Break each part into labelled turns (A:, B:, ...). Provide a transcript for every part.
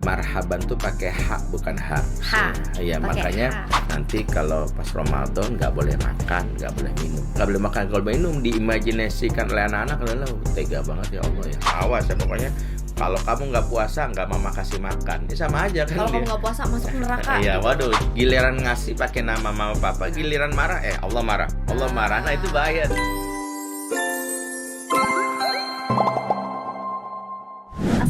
A: Marhaban tuh pakai H bukan H.
B: H,
A: Iya,
B: pakai
A: makanya
B: H.
A: nanti kalau pas Ramadan nggak boleh makan, nggak boleh minum. Nggak boleh makan, kalau minum diimajinasikan oleh anak-anak adalah tega banget ya Allah ya. Awas ya pokoknya kalau kamu nggak puasa nggak mama kasih makan. Ini sama aja kan
B: Kalau kamu
A: dia.
B: nggak puasa masuk neraka.
A: Iya,
B: gitu.
A: waduh, giliran ngasih pakai nama mama papa, giliran marah Allah marah. Allah marah. Nah, itu bahaya.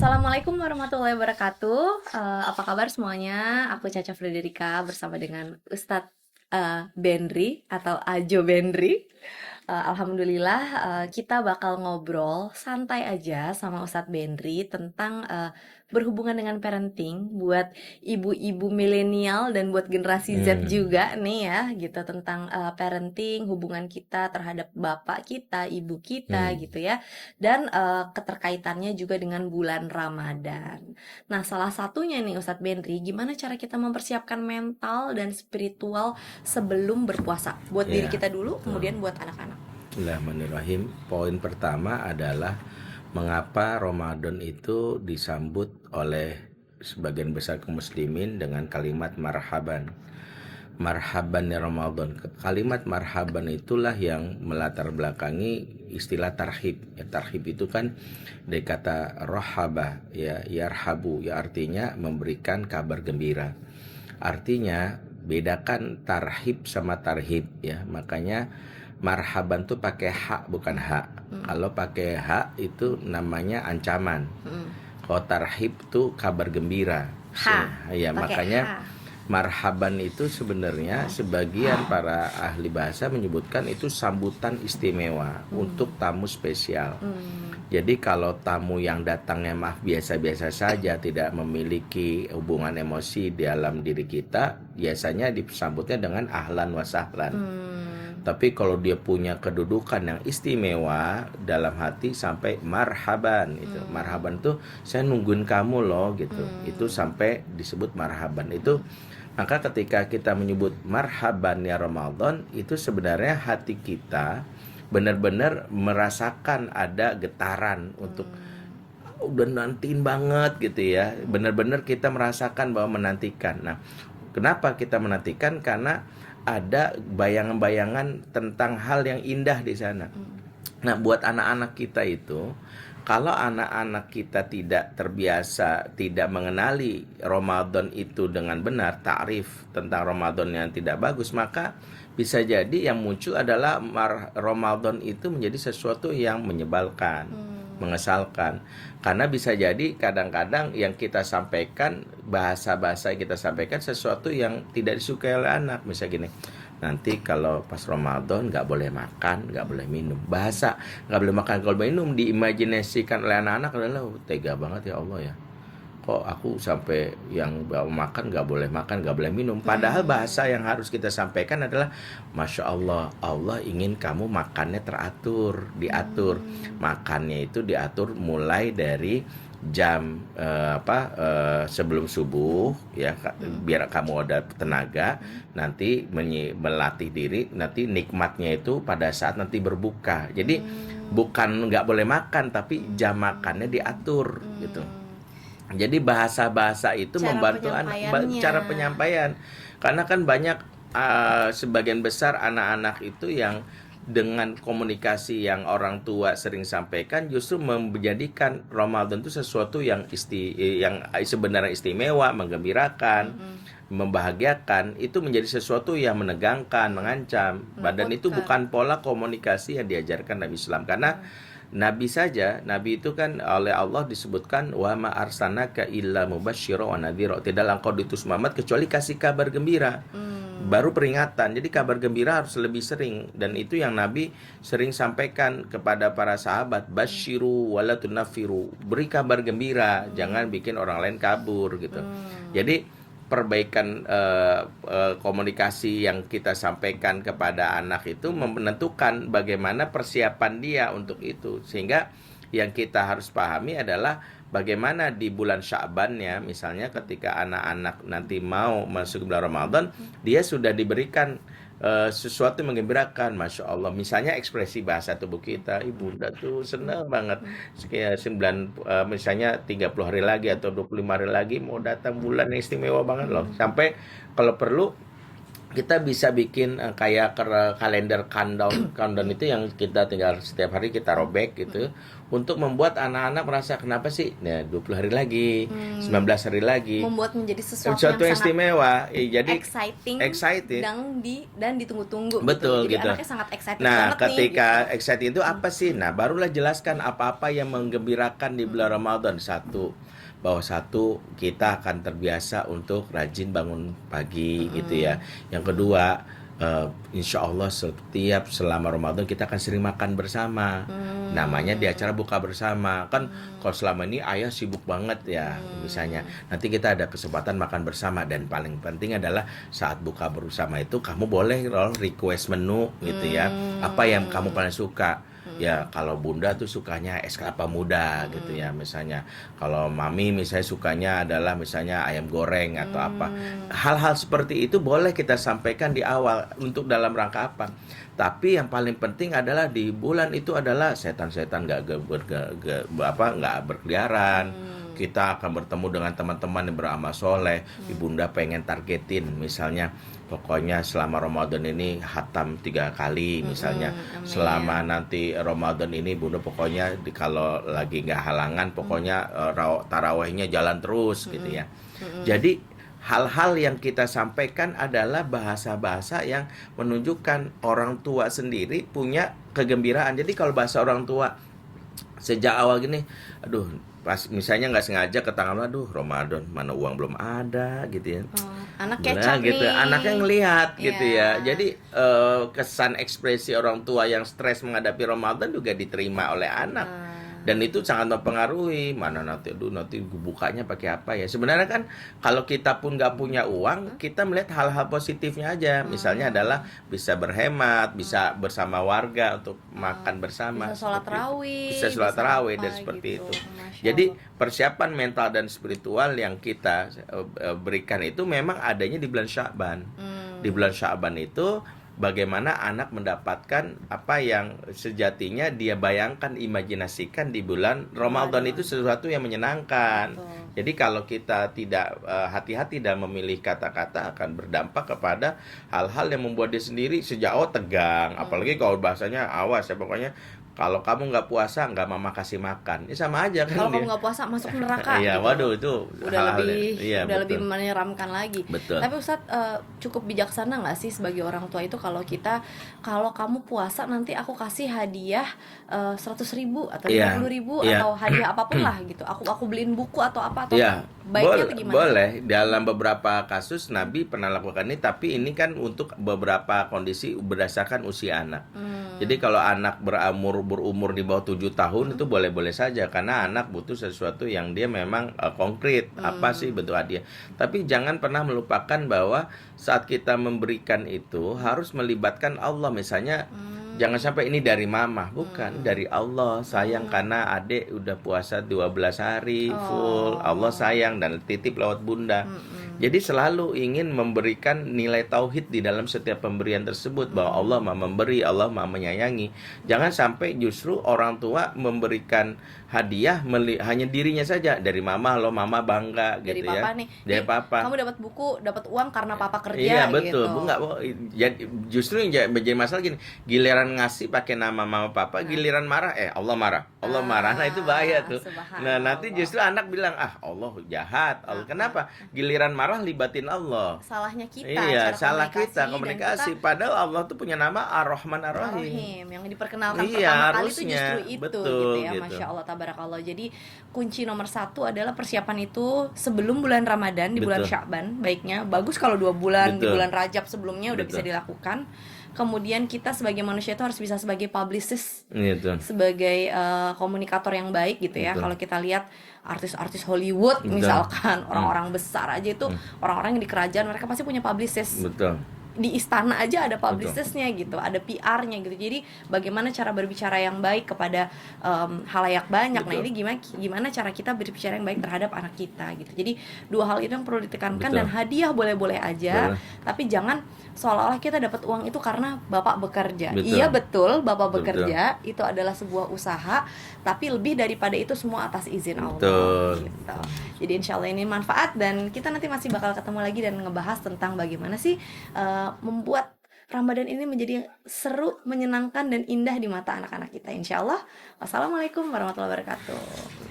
B: Assalamualaikum warahmatullahi wabarakatuh. Apa kabar semuanya? Aku Caca Frederika bersama dengan Ustadz Bendri atau Ajo Bendri. Alhamdulillah kita bakal ngobrol santai aja sama Ustadz Bendri tentang berhubungan dengan parenting buat ibu-ibu milenial dan buat generasi Z juga nih ya gitu, tentang parenting, hubungan kita terhadap bapak kita, ibu kita gitu ya, dan keterkaitannya juga dengan bulan Ramadan. Nah, salah satunya nih Ustadz Bendri, gimana cara kita mempersiapkan mental dan spiritual sebelum berpuasa buat diri kita dulu, kemudian buat anak-anak.
A: Bismillahirrahmanirrahim. Poin pertama adalah mengapa Ramadan itu disambut oleh sebagian besar kaum muslimin dengan kalimat marhaban. Marhaban ya Ramadan. Kalimat marhaban itulah yang melatar belakangi istilah tarhib. Ya, tarhib itu kan dari kata rohaba, ya yarhabu, ya artinya memberikan kabar gembira. Artinya bedakan tarhib sama tarhib ya. Makanya marhaban tuh pakai H bukan H. Kalau pakai H itu namanya ancaman. Kalau tarhib tuh kabar gembira.
B: H.
A: Ya, makanya
B: H.
A: marhaban itu sebenarnya sebagian para ahli bahasa menyebutkan itu sambutan istimewa untuk tamu spesial. Jadi kalau tamu yang datangnya biasa-biasa saja, tidak memiliki hubungan emosi dalam diri kita, biasanya disambutnya dengan ahlan wa sahlan. Tapi kalau dia punya kedudukan yang istimewa dalam hati sampai marhaban itu. Marhaban tuh saya nungguin kamu loh gitu. Itu sampai disebut marhaban. Itu maka ketika kita menyebut marhaban ya Ramadan, itu sebenarnya hati kita benar-benar merasakan ada getaran untuk udah nantiin banget gitu ya. Benar-benar kita merasakan bahwa menantikan. Nah, kenapa kita menantikan? Karena ada bayangan-bayangan tentang hal yang indah di sana. Nah, buat anak-anak kita itu, kalau anak-anak kita tidak terbiasa, tidak mengenali Ramadan itu dengan benar, ta'rif tentang Ramadan yang tidak bagus, maka bisa jadi yang muncul adalah Ramadan itu menjadi sesuatu yang menyebalkan, mengesalkan. Karena bisa jadi kadang-kadang yang kita sampaikan, bahasa-bahasa yang kita sampaikan sesuatu yang tidak disukai oleh anak. Misalnya gini, nanti kalau pas Ramadan nggak boleh makan, nggak boleh minum. Bahasa nggak boleh makan, kalau minum diimajinasikan oleh anak-anak adalah tega banget ya Allah ya. Kok aku sampai yang makan nggak boleh makan, nggak boleh minum. Padahal bahasa yang harus kita sampaikan adalah Masya Allah, Allah ingin kamu makannya teratur, diatur. Makannya itu diatur mulai dari jam sebelum subuh ya, biar kamu ada tenaga. Nanti melatih diri, nanti nikmatnya itu pada saat nanti berbuka. Jadi bukan nggak boleh makan, tapi jam makannya diatur gitu. Jadi bahasa-bahasa itu membantu cara penyampaian. Karena kan banyak sebagian besar anak-anak itu yang dengan komunikasi yang orang tua sering sampaikan justru menjadikan Ramadan itu sesuatu yang sebenarnya istimewa, menggembirakan, membahagiakan, itu menjadi sesuatu yang menegangkan, mengancam. Dan itu bukan pola komunikasi yang diajarkan Nabi Islam. Karena Nabi saja, Nabi itu kan oleh Allah disebutkan wa ma arsalnaka illa mubasysyiran wa nadhira. Tidaklah engkau diutus Muhammad kecuali kasih kabar gembira. Baru peringatan. Jadi kabar gembira harus lebih sering, dan itu yang Nabi sering sampaikan kepada para sahabat, basyiru wa la tunaffiru. Beri kabar gembira, jangan bikin orang lain kabur gitu. Jadi perbaikan komunikasi yang kita sampaikan kepada anak itu menentukan bagaimana persiapan dia untuk itu. Sehingga yang kita harus pahami adalah bagaimana di bulan Sya'bannya, misalnya ketika anak-anak nanti mau masuk bulan Ramadan, dia sudah diberikan sesuatu yang menggembirakan, masya Allah. Misalnya ekspresi bahasa tubuh kita, Bunda tuh seneng banget. Kayak misalnya 30 hari lagi atau 25 hari lagi mau datang bulan yang istimewa banget loh. Sampai kalau perlu kita bisa bikin kayak kalender countdown itu yang kita tinggal setiap hari kita robek gitu untuk membuat anak-anak merasa kenapa sih nah 20 hari lagi, 19 hari lagi,
B: Membuat menjadi sesuatu
A: sesuatu
B: yang
A: yang
B: sangat
A: istimewa. Jadi
B: exciting dan ditunggu-tunggu
A: betul
B: gitu. Jadi
A: gitu.
B: anaknya sangat excited
A: Nah,
B: banget nih
A: ketika
B: gitu.
A: excited itu apa sih? Nah, barulah jelaskan apa-apa yang menggembirakan di bulan Ramadan. Bahwa kita akan terbiasa untuk rajin bangun pagi gitu ya. Yang kedua, insya Allah setiap selama Ramadan kita akan sering makan bersama. Namanya di acara buka bersama. Kan kalau selama ini ayah sibuk banget ya misalnya. Nanti kita ada kesempatan makan bersama. Dan paling penting adalah saat buka bersama itu kamu boleh request menu gitu ya. Apa yang kamu paling suka. Ya kalau Bunda tuh sukanya es kelapa muda gitu ya misalnya. Kalau Mami misalnya sukanya adalah misalnya ayam goreng atau apa. Hal-hal seperti itu boleh kita sampaikan di awal untuk dalam rangka apa. Tapi yang paling penting adalah di bulan itu adalah setan-setan nggak berkeliaran. Kita akan bertemu dengan teman-teman yang beramal soleh. Ibunda pengen targetin misalnya pokoknya selama Ramadan ini hatam 3 kali misalnya. Selama nanti Ramadan ini Bunda pokoknya kalau lagi nggak halangan pokoknya tarawehnya jalan terus gitu ya. Jadi hal-hal yang kita sampaikan adalah bahasa-bahasa yang menunjukkan orang tua sendiri punya kegembiraan. Jadi kalau bahasa orang tua sejak awal gini, aduh pas misalnya nggak sengaja ke tangan, aduh Ramadan mana uang belum ada gitu ya.
B: Anak
A: Nah,
B: kecap
A: gitu.
B: nih.
A: Anaknya ngelihat gitu ya.
B: Iya.
A: Jadi kesan ekspresi orang tua yang stres menghadapi Ramadan juga diterima oleh anak. Dan itu sangat mempengaruhi mana nanti bukanya pakai apa ya. Sebenarnya kan kalau kita pun nggak punya uang, kita melihat hal-hal positifnya aja. Misalnya adalah bisa berhemat, bisa bersama warga untuk makan bersama.
B: Bisa sholat
A: seperti itu.
B: tarawih,
A: Bisa sholat
B: bisa
A: tarawih
B: apa
A: dan seperti
B: gitu.
A: itu.
B: Masya
A: Jadi
B: Allah.
A: persiapan mental dan spiritual yang kita berikan itu memang adanya di bulan Sya'ban. Di bulan Sya'ban itu bagaimana anak mendapatkan apa yang sejatinya dia bayangkan, imajinasikan di bulan Ramadan itu sesuatu yang menyenangkan.
B: Betul.
A: Jadi kalau kita tidak hati-hati dan memilih kata-kata akan berdampak kepada hal-hal yang membuat dia sendiri sejak awal tegang. Apalagi kalau bahasanya awas ya pokoknya kalau kamu nggak puasa nggak mama kasih makan. Ya sama aja kan
B: Kalau
A: dia.
B: kamu nggak puasa masuk neraka
A: Iya,
B: gitu.
A: waduh itu
B: Udah
A: hal-hal
B: lebih
A: iya,
B: udah
A: betul.
B: lebih menyeramkan lagi.
A: Betul.
B: Tapi Ustadz cukup bijaksana nggak sih sebagai orang tua itu kalau kamu puasa nanti aku kasih hadiah 100.000 atau
A: Iya,
B: 50.000
A: iya.
B: atau hadiah apapun lah gitu. Aku beliin buku atau apa atau
A: Ya,
B: baiknya tuh gimana?
A: boleh. Dalam beberapa kasus Nabi pernah lakukan ini, tapi ini kan untuk beberapa kondisi berdasarkan usia anak. Jadi kalau anak berumur di bawah 7 tahun itu boleh-boleh saja karena anak butuh sesuatu yang dia memang konkret. Apa sih bentuk hadiah? Tapi jangan pernah melupakan bahwa saat kita memberikan itu harus melibatkan Allah. Misalnya jangan sampai ini dari mama, bukan dari Allah. Sayang karena adik udah puasa 12 hari full. Allah sayang dan titip lewat bunda. Jadi selalu ingin memberikan nilai tauhid di dalam setiap pemberian tersebut bahwa Allah Maha memberi, Allah Maha menyayangi. Jangan sampai justru orang tua memberikan hadiah hanya dirinya saja. Dari mama, lo mama bangga
B: Dari
A: gitu
B: papa
A: ya.
B: nih.
A: Dari
B: Nih,
A: papa.
B: kamu dapat buku, dapat uang karena papa kerja
A: Iya betul,
B: gitu.
A: Bu nggak jadi justru yang menjadi masalah gini, giliran ngasih pakai nama mama papa, giliran marah Allah marah, Allah marah, nah itu bahaya tuh. Nah nanti
B: Subhanallah.
A: justru anak bilang Allah jahat, Allah kenapa? Giliran marah libatin Allah.
B: Salahnya kita
A: Iya,
B: cara
A: salah kita
B: dan
A: komunikasi.
B: kita
A: Padahal Allah tuh punya nama Ar-Rahman Ar-Rahim.
B: Ar-Rahim yang diperkenalkan
A: Iya,
B: pertama kali itu
A: harusnya.
B: justru itu
A: Betul,
B: gitu ya.
A: gitu.
B: Masya Allah tabarakallah. Jadi kunci nomor 1 adalah persiapan itu sebelum bulan Ramadan, di bulan
A: Betul.
B: Sya'ban. Baiknya bagus kalau 2 bulan di
A: Betul.
B: bulan Rajab sebelumnya udah bisa
A: Betul.
B: dilakukan. Kemudian kita sebagai manusia itu harus bisa sebagai publicist,
A: Gitu.
B: sebagai komunikator yang baik gitu ya.
A: Betul.
B: Kalau kita lihat artis-artis Hollywood
A: Betul.
B: misalkan orang-orang besar aja itu orang-orang yang di kerajaan mereka pasti punya publicist.
A: Betul.
B: di istana aja ada
A: Betul.
B: publicistnya gitu, ada PR-nya gitu. Jadi bagaimana cara berbicara yang baik kepada halayak banyak. Nah,
A: Betul.
B: ini gimana cara kita berbicara yang baik terhadap anak kita gitu. Jadi dua hal itu yang perlu ditekankan.
A: Betul.
B: Dan hadiah boleh-boleh aja,
A: Boleh.
B: tapi jangan seolah-olah kita dapat uang itu karena bapak bekerja.
A: Betul.
B: Iya betul, bapak
A: Betul.
B: bekerja itu adalah sebuah usaha, tapi lebih daripada itu semua atas izin Allah.
A: Betul.
B: Gitu. Jadi insya Allah ini manfaat, dan kita nanti masih bakal ketemu lagi dan ngebahas tentang bagaimana sih membuat Ramadan ini menjadi seru, menyenangkan, dan indah di mata anak-anak kita. Insya Allah. Wassalamualaikum warahmatullahi wabarakatuh.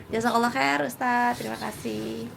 B: Jazakallah khair Ustadz. Terima kasih.